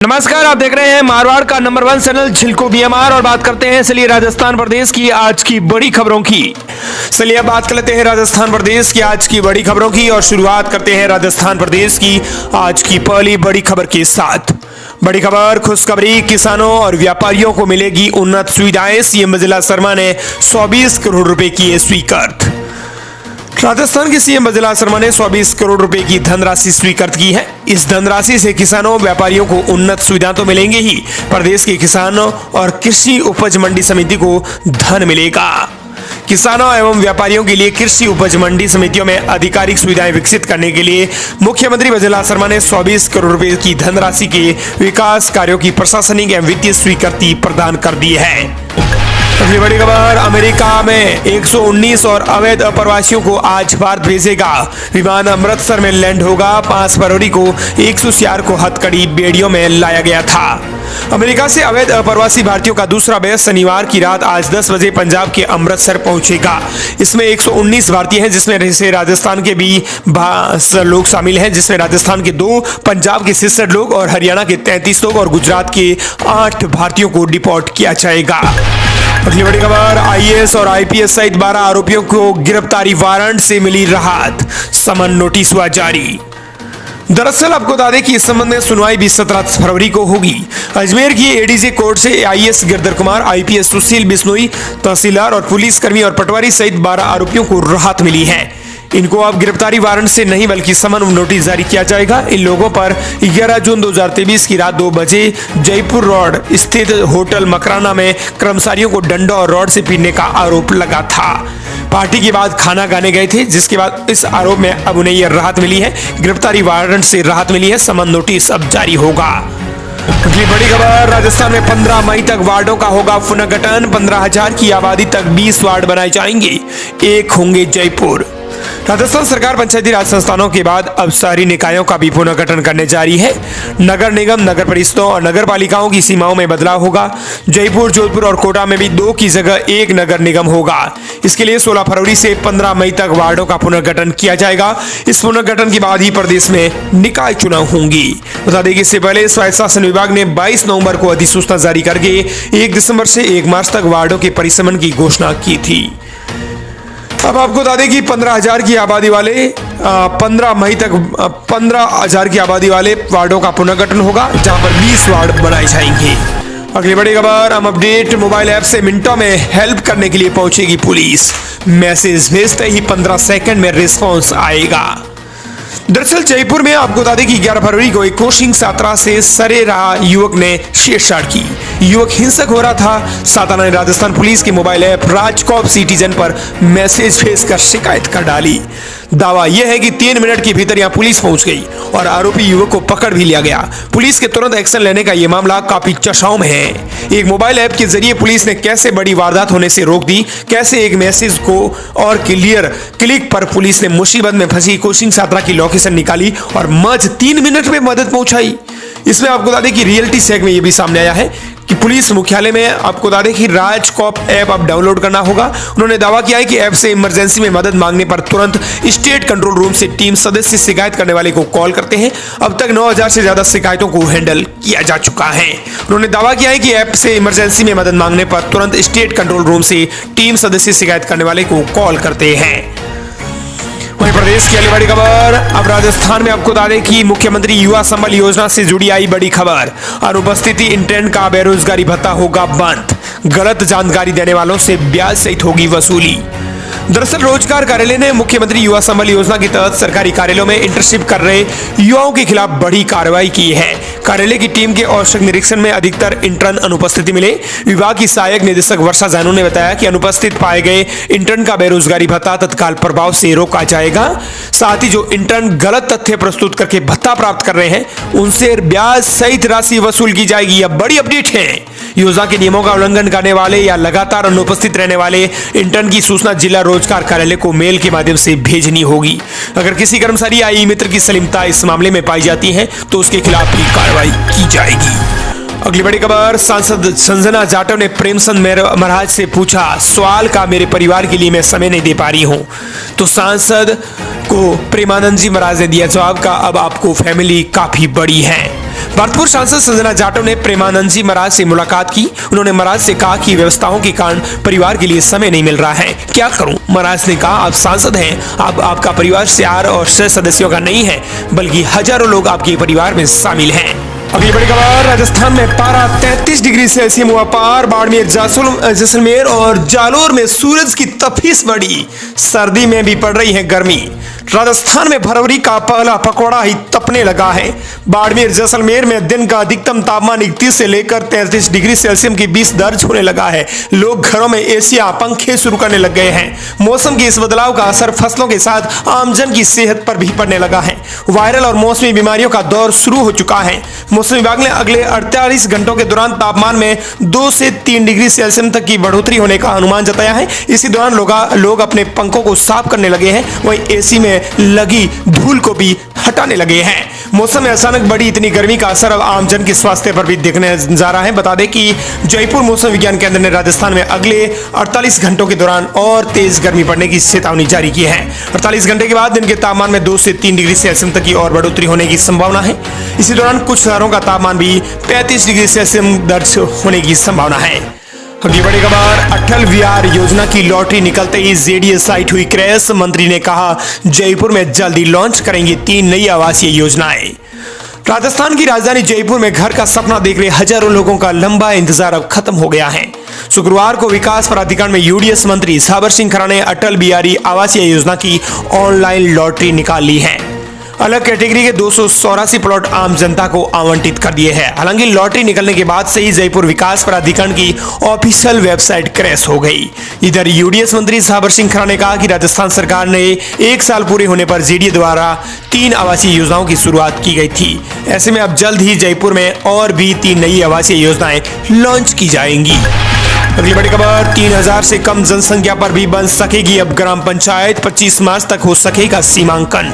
नमस्कार, आप देख रहे हैं मारवाड़ का नंबर 1 चैनल छिलको बीएमआर और बात करते हैं चलिए राजस्थान प्रदेश की आज की बड़ी खबरों की। चलिए अब बात कर लेते हैं राजस्थान प्रदेश की आज की बड़ी खबरों की और शुरुआत करते हैं राजस्थान प्रदेश की आज की पहली बड़ी खबर के साथ। बड़ी खबर, खुशखबरी, किसानों और व्यापारियों को मिलेगी उन्नत सुविधाएं, सीएम बजला शर्मा ने 120 करोड़ रुपए किए स्वीकृत। राजस्थान के सीएम बजला शर्मा ने 120 करोड़ रुपए की धनराशि स्वीकृत की है। इस धनराशि से किसानों व्यापारियों को उन्नत सुविधा तो मिलेंगे ही, प्रदेश के किसानों और कृषि उपज मंडी समिति को धन मिलेगा। किसानों एवं व्यापारियों के लिए कृषि उपज मंडी समितियों में आधिकारिक सुविधाएं विकसित करने के लिए मुख्यमंत्री बजला शर्मा ने 120 करोड़ रुपए की धनराशि के विकास कार्यों की प्रशासनिक एवं वित्तीय स्वीकृति प्रदान कर दी है। अगली बड़ी खबर, अमेरिका में 119 और अवैध अप्रवासियों को आज भारत भेजेगा विमान। अमृतसर में लैंड होगा। 5 फरवरी को 100 को हथकड़ी बेड़ियों में लाया गया था। अमेरिका से अवैध अप्रवासी भारतीयों का दूसरा बैच शनिवार की रात आज 10 बजे पंजाब के अमृतसर पहुंचेगा। इसमें 119 भारतीय हैं, जिसमें से राजस्थान के भी लोग शामिल हैं, जिसमें राजस्थान के 2, पंजाब के 66 लोग और हरियाणा के 33 लोग और गुजरात के 8 भारतीयों को डिपोर्ट किया जाएगा। अगली बड़ी खबर, आईएएस और आईपीएस सहित 12 आरोपियों को गिरफ्तारी वारंट से मिली राहत, समन नोटिस हुआ जारी। दरअसल आपको बता दें कि इस संबंध में सुनवाई 17 फरवरी को होगी। अजमेर की एडीजे कोर्ट से आईएएस गिरधर कुमार, आईपीएस सुशील बिश्नोई, तहसीलदार और पुलिसकर्मी और पटवारी सहित 12 आरोपियों को राहत मिली है। इनको अब गिरफ्तारी वारंट से नहीं बल्कि समन नोटिस जारी किया जाएगा। इन लोगों पर 11 जून 2023 की रात 2 बजे जयपुर रोड स्थित होटल मकराना में कर्मचारियों को डंडा और रॉड से पीटने का आरोप लगा था। पार्टी के बाद खाना खाने गए थे, जिसके बाद इस आरोप में अब उन्हें यह राहत मिली है। गिरफ्तारी वारंट से राहत मिली है। समन नोटिस अब जारी होगा। अगली बड़ी खबर, राजस्थान में 15 मई तक वार्डों का होगा पुनर्गठन। 15,000 की आबादी तक 20 वार्ड बनाए जाएंगे, 1 होंगे जयपुर। राजस्थान सरकार पंचायती राज संस्थानों के बाद अब शहरी निकायों का भी पुनर्गठन करने जारी है। नगर निगम, नगर परिषदों और नगर पालिकाओं की सीमाओं में बदलाव होगा। जयपुर, जोधपुर और कोटा में भी 2 की जगह 1 नगर निगम होगा। इसके लिए 16 फरवरी से 15 मई तक वार्डों का पुनर्गठन किया जाएगा। इस पुनर्गठन के बाद ही प्रदेश में निकाय चुनाव होंगी। बता दें कि इससे पहले स्वायत्त शासन विभाग ने 22 नवंबर को अधिसूचना जारी करके 1 दिसंबर से 1 मार्च तक वार्डों के परिसमन की घोषणा की थी। अब आपको बता दें कि 15,000 की आबादी वाले 15 मई तक 15,000 की आबादी वाले वार्डों का पुनर्गठन होगा, जहां पर 20 वार्ड बनाए जाएंगे। अगली बड़ी खबर, हम अपडेट, मोबाइल ऐप से मिनटों में हेल्प करने के लिए पहुंचेगी पुलिस। मैसेज भेजते ही 15 सेकंड में रिस्पॉन्स आएगा। दरअसल जयपुर में आपको बता दें कि 11 फरवरी को एक कोचिंग छात्रा से सरे रहा युवक ने छेड़छाड़ की। युवक हिंसक हो रहा था। छात्रा ने राजस्थान पुलिस के मोबाइल ऐप राजकॉप सिटीजन पर मैसेज भेजकर शिकायत कर डाली। दावा यह है कि 3 मिनट के भीतर यहां पुलिस पहुंच गई और आरोपी युवक को पकड़ भी लिया गया। पुलिस के तुरंत एक्शन लेने का यह मामला काफी चर्चाओं में है। एक मोबाइल ऐप के जरिए पुलिस ने कैसे बड़ी वारदात होने से रोक दी, कैसे एक मैसेज को और क्लिक पर पुलिस ने मुसीबत में फंसी कोचिंग छात्रा की लोकेशन निकाली और महज 3 मिनट में मदद पहुंचाई। इसमें आपको बता दें कि रियलिटी चेक में यह भी सामने आया है कि पुलिस मुख्यालय में आपको बता दें कि राजकॉप ऐप अब डाउनलोड करना होगा। उन्होंने दावा किया है कि ऐप से इमरजेंसी में मदद मांगने पर तुरंत स्टेट कंट्रोल रूम से टीम सदस्य शिकायत करने वाले को कॉल करते हैं। अब तक 9,000 से ज्यादा शिकायतों को हैंडल किया जा चुका है। उन्होंने दावा किया है कि ऐप से इमरजेंसी में मदद मांगने पर तुरंत स्टेट कंट्रोल रूम से टीम सदस्य शिकायत करने वाले को कॉल करते हैं। वहीं प्रदेश की अगली बड़ी खबर, अब राजस्थान में आपको बता दें कि मुख्यमंत्री युवा संबल योजना से जुड़ी आई बड़ी खबर। अनुपस्थिति इंटर्न का बेरोजगारी भत्ता होगा बंद। गलत जानकारी देने वालों से ब्याज सहित होगी वसूली। दरअसल रोजगार कार्यालय ने मुख्यमंत्री युवा संबल योजना के तहत सरकारी कार्यालयों में इंटर्नशिप कर रहे युवाओं के खिलाफ बड़ी कार्रवाई की है। कार्यालय की टीम के औचक निरीक्षण में अधिकतर इंटर्न अनुपस्थिति मिले। विभाग की सहायक निदेशक वर्षा जानू ने बताया कि अनुपस्थित पाए गए इंटर्न का बेरोजगारी भत्ता तत्काल प्रभाव से रोका जाएगा। साथ ही जो इंटर्न गलत तथ्य प्रस्तुत करके भत्ता प्राप्त कर रहे हैं, उनसे ब्याज सहित राशि वसूल की जाएगी। यह बड़ी अपडेट है। योजना के नियमों का उल्लंघन करने वाले या लगातार अनुपस्थित रहने वाले इंटर्न की सूचना जिला रोजगार कार्यालय को मेल के माध्यम से भेजनी होगी। अगर किसी कर्मचारी या ई मित्र की सलीमता इस मामले में पाई जाती है तो उसके खिलाफ भी कार्रवाई की जाएगी। अगली बड़ी खबर, सांसद संजना जाटव ने प्रेमचंद महाराज से पूछा सवाल का मेरे परिवार के लिए मैं समय नहीं दे पा रही हूं, तो सांसद को प्रेमानंद जी महाराज ने दिया जवाब का अब आपको फैमिली काफी बड़ी है। भरतपुर सांसद संजना जाटव ने प्रेमानंद जी महाराज से मुलाकात की। उन्होंने महाराज से कहा कि व्यवस्थाओं के कारण परिवार के लिए समय नहीं मिल रहा है, क्या करूं। महाराज ने कहा, आप सांसद हैं, आपका परिवार 4 और 6 सदस्यों का नहीं है, बल्कि हजारों लोग आपके परिवार में शामिल हैं। अगली बड़ी खबर, राजस्थान में पारा 33 डिग्री सेल्सियस हुआ पार। बाड़मेर, जैसलमेर और जालोर में सूरज की तपिश बढ़ी। सर्दी में भी पड़ रही है गर्मी। राजस्थान में फरवरी का पहला पकौड़ा ही तपने लगा है। बाड़मेर, जैसलमेर में दिन का अधिकतम तापमान 31 से लेकर 33 डिग्री सेल्सियस के बीच दर्ज होने लगा है। लोग घरों में एसिया पंखे शुरू करने लग गए हैं। मौसम के इस बदलाव का असर फसलों के साथ आमजन की सेहत पर भी पड़ने लगा है। वायरल और मौसमी बीमारियों का दौर शुरू हो चुका है। मौसम विभाग ने अगले 48 घंटों के दौरान तापमान में 2 से 3 डिग्री सेल्सियस तक की बढ़ोतरी होने का अनुमान जताया है। इसी दौरान लोग अपने पंखों को साफ करने लगे हैं, वहीं एसी में लगी धूल को भी हटाने लगे हैं। मौसम में अचानक बढ़ी इतनी गर्मी का असर अब आमजन के स्वास्थ्य पर भी दिखने जा रहा है। बता दें कि जयपुर मौसम विज्ञान केंद्र ने राजस्थान में अगले 48 घंटों के दौरान और तेज गर्मी पड़ने की चेतावनी जारी की है। 48 घंटे के बाद दिन के तापमान में 2 से 3 डिग्री सेल्सियस तक की और बढ़ोतरी होने की संभावना है। इसी दौरान कुछ शहरों का तापमान भी 35 डिग्री सेल्सियस दर्ज होने की संभावना है। अगली बड़ी खबर, अटल बिहार योजना की लॉटरी निकलते ही जेडीएस साइट हुई क्रैश। मंत्री ने कहा, जयपुर में जल्दी लॉन्च करेंगे 3 नई आवासीय योजनाएं। राजस्थान की राजधानी जयपुर में घर का सपना देख रहे हजारों लोगों का लंबा इंतजार अब खत्म हो गया है। शुक्रवार को विकास प्राधिकरण में यूडीएस मंत्री साबर सिंह खन्ना ने अटल बिहारी आवासीय योजना की ऑनलाइन लॉटरी निकाल ली है। अलग कैटेगरी के 284 प्लॉट आम जनता को आवंटित कर दिए हैं। हालांकि लॉटरी निकलने के बाद से ही जयपुर विकास प्राधिकरण की ऑफिशियल वेबसाइट क्रैश हो गई। इधर यूडीएस मंत्री साबर सिंह खन्ना ने कहा कि राजस्थान सरकार ने 1 साल पूरे होने पर जेडीए द्वारा 3 आवासीय योजनाओं की शुरुआत की गई थी। ऐसे में अब जल्द ही जयपुर में और भी 3 नई आवासीय योजनाएं लॉन्च की जाएंगी। अगली बड़ी खबर, 3000 से कम जनसंख्या पर भी बन सकेगी अब ग्राम पंचायत। 25 मार्च तक हो सकेगा सीमांकन।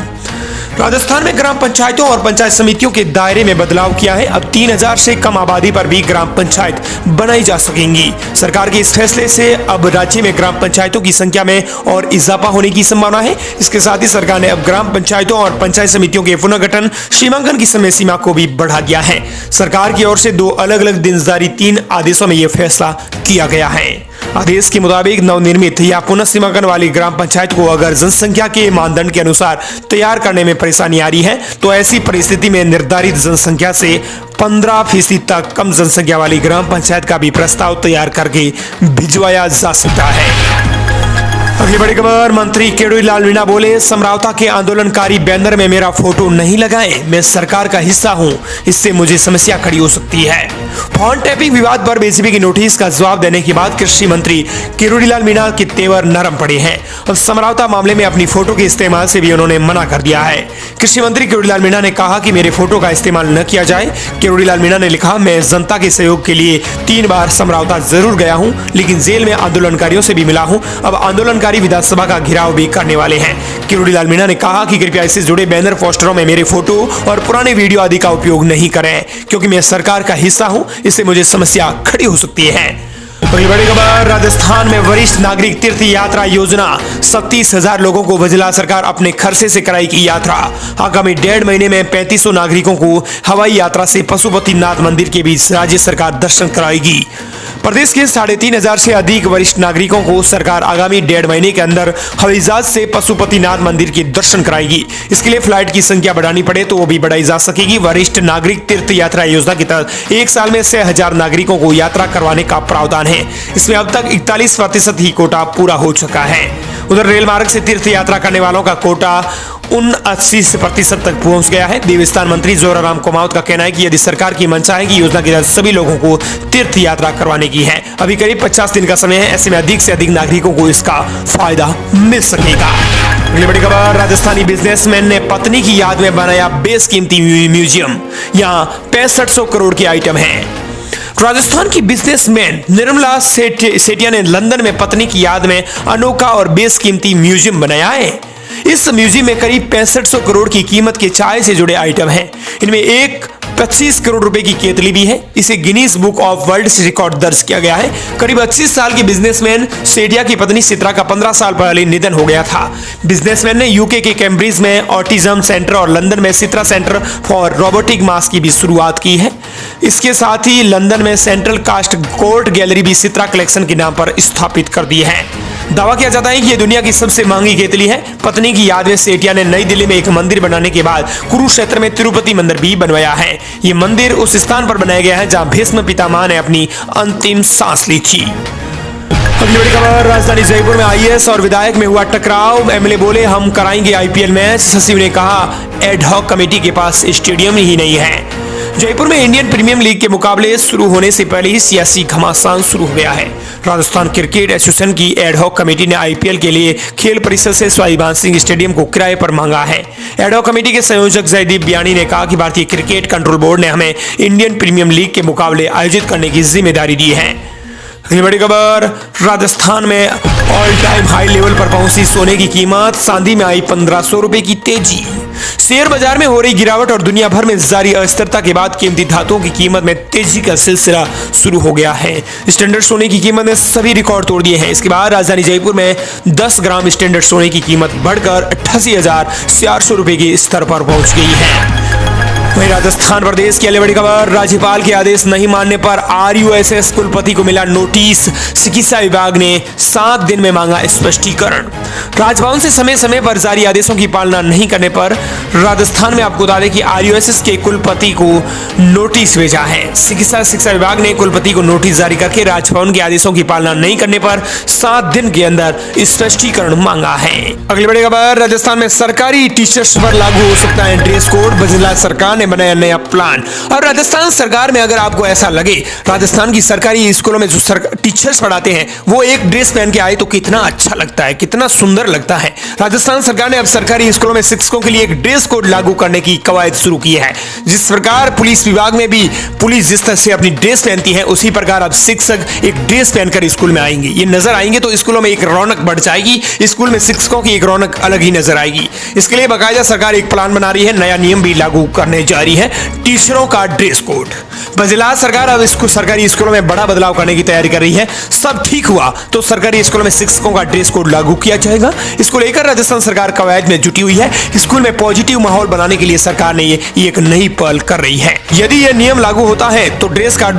राजस्थान में ग्राम पंचायतों और पंचायत समितियों के दायरे में बदलाव किया है। अब 3000 से कम आबादी पर भी ग्राम पंचायत बनाई जा सकेंगी। सरकार के इस फैसले से अब राज्य में ग्राम पंचायतों की संख्या में और इजाफा होने की संभावना है। इसके साथ ही सरकार ने अब ग्राम पंचायतों और पंचायत समितियों के पुनर्गठन सीमांकन की समय सीमा को भी बढ़ा दिया है। सरकार की ओर से 2 अलग-अलग दिन जारी 3 आदेशों में यह फैसला किया गया है। आदेश के मुताबिक नवनिर्मित या पुनः सीमांकन वाली ग्राम पंचायत को अगर जनसंख्या के मानदंड के अनुसार तैयार करने में परेशानी आ रही है तो ऐसी परिस्थिति में निर्धारित जनसंख्या से 15% तक कम जनसंख्या वाली ग्राम पंचायत का भी प्रस्ताव तैयार करके भिजवाया जा सकता है। अगली बड़ी खबर, मंत्री केवड़ीलाल मीणा बोले, समरावता के आंदोलनकारी बैनर में मेरा फोटो नहीं लगाएं, मैं सरकार का हिस्सा हूं, इससे मुझे समस्या खड़ी हो सकती है। फोन टैपिंग विवाद पर बीजेपी की नोटिस का जवाब देने के बाद कृषि मंत्री केवड़ीलाल मीणा के तेवर नरम पड़े हैं। अब समरावता मामले में अपनी फोटो के इस्तेमाल से भी उन्होंने मना कर दिया है। कृषि मंत्री केवड़ीलाल मीणा ने कहा कि मेरे फोटो का इस्तेमाल न किया जाए। केवड़ीलाल मीणा ने लिखा, मैं जनता के सहयोग के लिए 3 बार समरावता जरूर गया हूं, लेकिन जेल में आंदोलनकारियों से भी मिला हूं। अब आंदोलनकारी विधानसभा का घेराव भी करने वाले हैं। केवड़ीलाल मीणा ने कहा कि कृपया इससे जुड़े बैनर पोस्टरों में मेरे फोटो और पुराने वीडियो आदि का उपयोग नहीं करें, क्योंकि मैं सरकार का हिस्सा हूं, इससे मुझे समस्या खड़ी हो सकती है। अगली बड़ी खबर, राजस्थान में वरिष्ठ नागरिक तीर्थ यात्रा योजना, 37,000 लोगों को जिला सरकार अपने खर्चे से कराएगी यात्रा। आगामी 1.5 महीने में 3500 नागरिकों को हवाई यात्रा से पशुपतिनाथ मंदिर के बीच राज्य सरकार दर्शन कराएगी। प्रदेश के 3,500 से अधिक वरिष्ठ नागरिकों को सरकार आगामी 1.5 महीने के अंदर हवाई जहाज से पशुपतिनाथ मंदिर के दर्शन कराएगी। इसके लिए फ्लाइट की संख्या बढ़ानी पड़े तो वो भी बढ़ाई जा सकेगी। वरिष्ठ नागरिक तीर्थ यात्रा योजना के तहत 1 साल में 6,000 नागरिकों को यात्रा करवाने का प्रावधान है। इसमें अब तक 41% ही कोटा पूरा हो चुका है। उधर रेल मार्ग से तीर्थ यात्रा करने वालों का कोटा 79% तक पहुंच गया है। देवस्थान मंत्री जोराराम कुमावत का कहना है कि यदि सरकार की मंशा है कि योजना के तहत सभी लोगों को तीर्थ यात्रा करवाने की है, अभी करीब 50 दिन का समय है, ऐसे में अधिक से अधिक नागरिकों को इसका फायदा मिल सकेगा। अगली बड़ी खबर, राजस्थानी बिजनेसमैन ने पत्नी की याद में बनाया बेशकीमती म्यूजियम, यहाँ 6500 करोड़ के आइटम है। राजस्थान की बिजनेसमैन निर्मला सेठिया ने लंदन में पत्नी की याद में अनोखा और बेशकीमती म्यूजियम बनाया है। इस म्यूजियम में करीब 6500 करोड़ की कीमत के चाय से जुड़े आइटम हैं। इनमें एक 25 करोड़ रुपए की केतली भी है। इसे Guinness book of world record दर्ज किया गया है। करीब 25 साल के बिजनेसमैन सेठिया की पत्नी चित्रा का 15 साल पहले निधन हो गया था। बिजनेसमैन ने यूके के कैम्ब्रिज में ऑटिज्म सेंटर और लंदन में चित्रा सेंटर फॉर रोबोटिक मास की भी शुरुआत की है। इसके साथ ही लंदन में सेंट्रल कास्ट कोर्ट गैलरी भी चित्रा कलेक्शन के नाम पर स्थापित कर दी है। दावा किया जाता है कि यह दुनिया की सबसे महंगी केतली है। पत्नी की याद में सेठिया ने नई दिल्ली में एक मंदिर बनाने के बाद कुरुक्षेत्र में तिरुपति मंदिर भी बनवाया है। यह मंदिर उस स्थान पर बनाया गया है जहां भीष्म पितामह ने अपनी अंतिम सांस ली थी। अगली बड़ी खबर, राजधानी जयपुर में आईएएस और विधायक में हुआ टकराव। एमएलए बोले हम कराएंगे आईपीएल मैच। सचिव ने कहा एडहॉक कमेटी के पास स्टेडियम ही नहीं है। जयपुर में इंडियन प्रीमियर लीग के मुकाबले शुरू होने से पहले ही सियासी घमासान शुरू हो गया है। राजस्थान क्रिकेट एसोसिएशन की एडहॉक कमेटी ने आईपीएल के लिए खेल परिषद से स्वाभिमान सिंह स्टेडियम को किराए पर मांगा है। एडहॉक कमेटी के संयोजक जयदीप बियानी ने कहा कि भारतीय क्रिकेट कंट्रोल बोर्ड ने हमें इंडियन प्रीमियर लीग के मुकाबले आयोजित करने की जिम्मेदारी दी है। अगली बड़ी खबर, राजस्थान में ऑल टाइम हाई लेवल पर पहुंची सोने की कीमत। चांदी में आई 1500 रुपए की तेजी। शेयर बाजार में हो रही गिरावट और दुनिया भर में जारी अस्थिरता के बाद कीमती धातुओं की कीमत में तेजी का सिलसिला शुरू हो गया है। स्टैंडर्ड सोने की कीमत ने सभी रिकॉर्ड तोड़ दिए हैं। इसके बाद राजधानी जयपुर में 10 ग्राम स्टैंडर्ड सोने की कीमत बढ़कर 88,400 रुपए के स्तर पर पहुंच गई है। वहीं राजस्थान प्रदेश की अगली बड़ी खबर, राज्यपाल के आदेश नहीं मानने पर आरयूएसएस कुलपति को मिला नोटिस। चिकित्सा विभाग ने 7 दिन में मांगा स्पष्टीकरण। राजभवन से समय समय पर जारी आदेशों की पालना नहीं करने पर राजस्थान में आपको बता दें कि आरयूएसएस के कुलपति को नोटिस भेजा है। चिकित्सा शिक्षा विभाग ने कुलपति को नोटिस जारी करके राजभवन के आदेशों की पालना नहीं करने पर 7 दिन के अंदर स्पष्टीकरण मांगा है। अगली बड़ी खबर, राजस्थान में सरकारी टीचर्स पर लागू हो सकता है ड्रेस कोड। बजरंग सरकार ने बनाया नया प्लान। और राजस्थान सरकार में अगर आपको ऐसा लगे राजस्थान की सरकारी स्कूलों में जो टीचर्स पढ़ाते हैं वो एक ड्रेस पहन के आए तो कितना अच्छा लगता है, कितना सुंदर लगता है। राजस्थान सरकार ने अब सरकारी स्कूलों में शिक्षकों के लिए एक ड्रेस कोड लागू करने की कवायद शुरू की है। जिस प्रकार पुलिस विभाग में भी पुलिस जिस तरह से अपनी ड्रेस पहनती है उसी प्रकार अब शिक्षक एक ड्रेस पहनकर स्कूल में आएंगे। ये नजर आएंगे तो स्कूलों में एक रौनक बढ़ जाएगी। स्कूल में शिक्षकों की एक रौनक अलग ही नजर आएगी। इसके लिए बाकायदा सरकार एक प्लान बना रही है। नया नियम भी लागू करने जारी है, टीचरों का ड्रेस कोड। बजलाल सरकार अब इसको सरकारी स्कूलों में बड़ा बदलाव करने की तैयारी कर रही है। सब ठीक हुआ तो सरकारी स्कूलों में शिक्षकों का ड्रेस कोड लागू किया जाएगा। इसको लेकर राजस्थान सरकार कवायद में जुटी हुई है। स्कूल में पॉजिटिव माहौल बनाने के लिए सरकार ने ये एक नई पहल कर रही है। यदि यह नियम लागू होता है तो ड्रेस का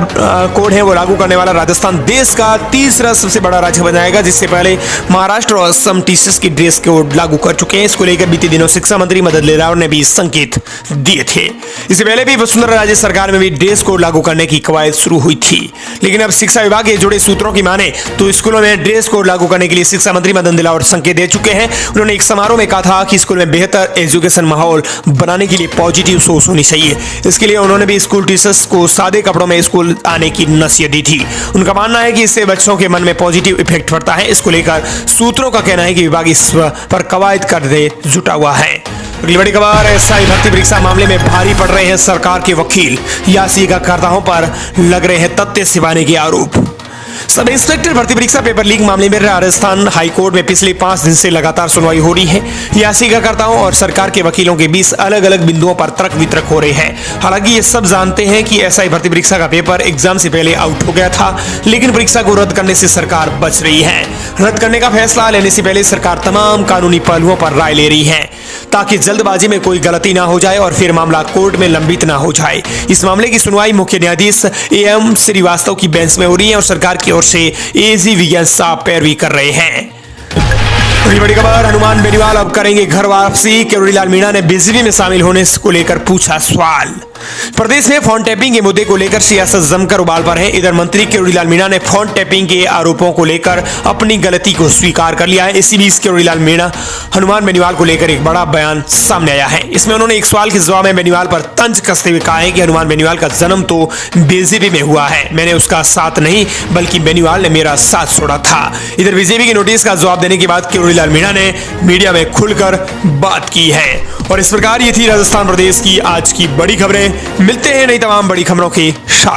कोड है वो लागू करने वाला राजस्थान देश का तीसरा सबसे बड़ा राज्य बन जाएगा। जिससे पहले महाराष्ट्र और असम टीचर्स की ड्रेस कोड लागू कर चुके हैं। इसको लेकर बीते दिनों शिक्षा मंत्री मदन लाल राव ने भी संकेत दिए थे। इससे पहले भी वसुंधरा राजे सरकार में भी ड्रेस कोड लागू करने की कवायद शुरू हुई थी। लेकिन अब शिक्षा विभाग के जुड़े सूत्रों की माने तो स्कूलों में ड्रेस कोड लागू करने के लिए शिक्षा मंत्री मदन लाल संकेत दे चुके हैं। उन्होंने एक समारोह में कहा था कि स्कूल में बेहतर एजुकेशन माहौल बनाने के लिए पॉजिटिव सोच होनी चाहिए। इसके लिए उन्होंने भी स्कूल टीचर्स को सादे कपड़ों में स्कूल आने की नसीहत दी थी। उनका मानना है कि इससे बच्चों के मन में पॉजिटिव इफेक्ट पड़ता है। इसको लेकर सूत्रों का कहना है कि विभाग इस पर कवायद करने जुटा हुआ है। अगली बड़ी खबर, एसआई भर्ती परीक्षा मामले में भारी पड़ रहे हैं सरकार के वकील। याचिकाकर्ताओं पर लग रहे हैं तथ्य छिपाने के आरोप। सब इंस्पेक्टर भर्ती परीक्षा पेपर लीक मामले में राजस्थान हाईकोर्ट में पिछले 5 दिन से लगातार सुनवाई हो रही है। याचिकाकर्ताओं और सरकार के वकीलों के बीच अलग अलग बिंदुओं पर तर्क वितर्क हो रहे हैं। हालांकि ये सब जानते हैं कि एसआई भर्ती परीक्षा का पेपर एग्जाम से पहले आउट हो गया था, लेकिन परीक्षा को रद्द करने से सरकार बच रही है। रद्द करने का फैसला लेने से पहले सरकार तमाम कानूनी पहलुओं पर राय ले रही है ताकि जल्दबाजी में कोई गलती ना हो जाए और फिर मामला कोर्ट में लंबित ना हो जाए। इस मामले की सुनवाई मुख्य न्यायाधीश एएम श्रीवास्तव की बेंच में हो रही है और सरकार की ओर से एजी विज्ञान साहब पैरवी कर रहे हैं। बड़ी खबर, हनुमान बेनीवाल अब करेंगे घर वापसी। किरोड़ीलाल मीणा ने बीजेपी में शामिल होने को लेकर पूछा सवाल। प्रदेश में फोन टैपिंग के मुद्दे को लेकर सियासत जमकर उबाल पर है। इधर मंत्री किरोड़ीलाल मीणा ने फोन टैपिंग के आरोपों को लेकर अपनी गलती को स्वीकार कर लिया है। इसी बीच किरोड़ीलाल मीणा हनुमान बेनीवाल को लेकर एक बड़ा बयान सामने आया है। इसमें उन्होंने एक सवाल के जवाब में बेनीवाल पर तंज कसते हुए कहा है कि हनुमान बेनीवाल का जन्म तो बीजेपी में हुआ है, मैंने उसका साथ नहीं बल्कि बेनीवाल ने मेरा साथ छोड़ा था। इधर बीजेपी की नोटिस का जवाब देने के बाद किरोड़ीलाल मीणा ने मीडिया में खुलकर बात की है। और इस प्रकार ये थी राजस्थान प्रदेश की आज की बड़ी खबरें। मिलते हैं नई तमाम बड़ी खबरों के साथ।